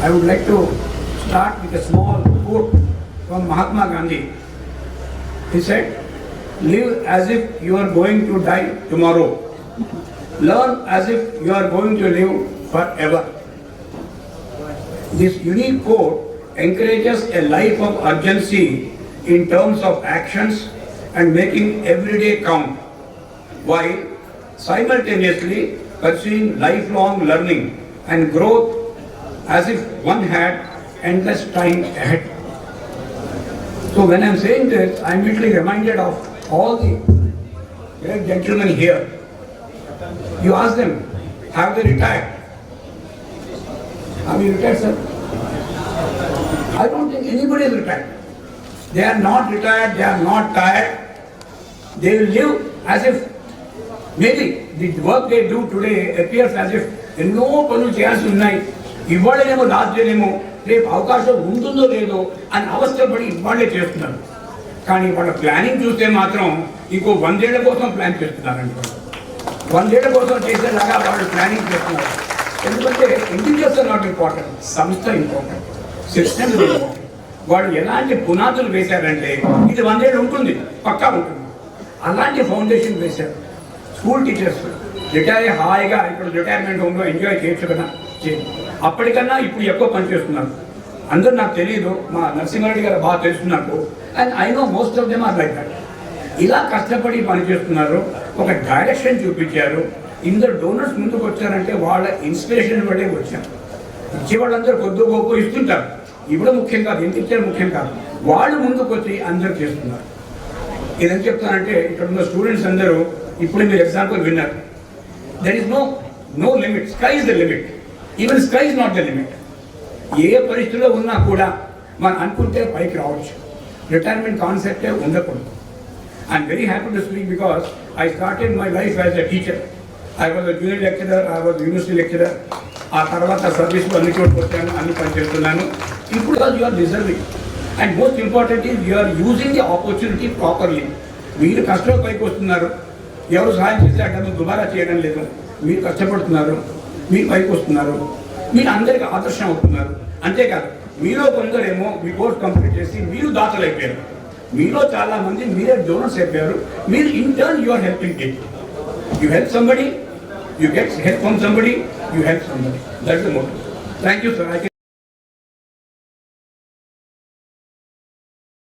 I would like to start with a small quote from Mahatma Gandhi. He said, "Live as if you are going to die tomorrow. Learn as if you are going to live forever." This unique quote encourages a life of urgency in terms of actions and making every day count, while simultaneously pursuing lifelong learning and growth as if one had endless time ahead. So when I am saying this, I am immediately reminded of all the great gentlemen here. You ask them, have they retired? Have you retired, sir? I don't think anybody is retired. They are not retired, they are not tired. They will live as if maybe the work they do today appears as if ఎన్నో పనులు చేయాల్సి ఉన్నాయి, ఇవాళనేమో last డేనేమో రేపు అవకాశం ఉంటుందో లేదో అని అవస్థపడి ఇవాళే చేస్తున్నారు. కానీ వాళ్ళ ప్లానింగ్ చూస్తే మాత్రం ఇంకో 100 ఏళ్ల కోసం ప్లాన్ చేస్తున్నారు అనుకోండి. 100 ఏళ్ల కోసం చేసేలాగా వాళ్ళు ప్లానింగ్ చేస్తున్నారు. ఎందుకంటే ఇండివిజువల్స్ ఆర్ నాట్ ఇంపార్టెంట్, సంస్థ ఇంపార్టెంట్, సిస్టమ్ ఇంపార్టెంట్. వాళ్ళు ఎలాంటి పునాదులు వేశారంటే ఇది 100 ఏళ్ళు ఉంటుంది, పక్కా ఉంటుంది. అలాంటి ఫౌండేషన్ వేశారు. స్కూల్ టీచర్స్ రిటైర్ హాయిగా ఇప్పుడు రిటైర్మెంట్ హోమ్లో ఎంజాయ్ చేయొచ్చు కదా, అప్పటికన్నా ఇప్పుడు ఎక్కువ పనిచేస్తున్నారు. అందరూ నాకు తెలియదు, మా నరసింహారెడ్డి గారు బాగా తెలుసు నాకు. And I know most of them are like that. ఇలా కష్టపడి పనిచేస్తున్నారు, ఒక డైరెక్షన్ చూపించారు. ఇందరు డోనర్స్ ముందుకు వచ్చారంటే వాళ్ళ ఇన్స్పిరేషన్ బట్టే వచ్చారు. ఇచ్చే వాళ్ళందరూ కొద్ది గొప్ప ఇస్తుంటారు, ఇవ్వడం ముఖ్యం కాదు, ఎంత ఇచ్చారు ముఖ్యం కాదు. వాళ్ళు ముందుకు వచ్చి అందరూ చేస్తున్నారు. ఇదేం చెప్తానంటే ఇక్కడ ఉన్న స్టూడెంట్స్ అందరూ ఇప్పుడు మీరు ఎగ్జాంపుల్ విన్నారు. There is no limit, sky is the limit. Even sky is not the limit. ఏ పరిస్థితిలో ఉన్నా కూడా మనం అనుకుంటే పైకి రావచ్చు. రిటైర్మెంట్ కాన్సెప్టే ఉండకూడదు. I'm very happy to speak because I started my life as a teacher. I was junior lecturer, I was university lecturer. ఆ తర్వాత సర్వీస్లో అన్ని చోట్ల వచ్చాను, అన్ని పని చేస్తున్నాను. ఇప్పుడు you are deserving and most important is you are using the opportunity properly. మీరు కష్టం పైకి వస్తున్నారు, ఎవరు సహాయం చేస్తే అక్కడ దుబారా చేయడం లేదు. మీరు కష్టపడుతున్నారు, మీరు పైకి వస్తున్నారు, మీరు అందరికీ ఆదర్శం అవుతున్నారు. అంతేకాదు మీలో కొందరేమో మీ కోర్స్ కంప్లీట్ చేసి మీరు దాతలు అయిపోయారు. మీలో చాలా మంది మీరే డోనర్స్ అయిపోయారు. మీరు in turn you are helping people. You help somebody, you get help from somebody, you help somebody. That's the motive. Thank you sir. I can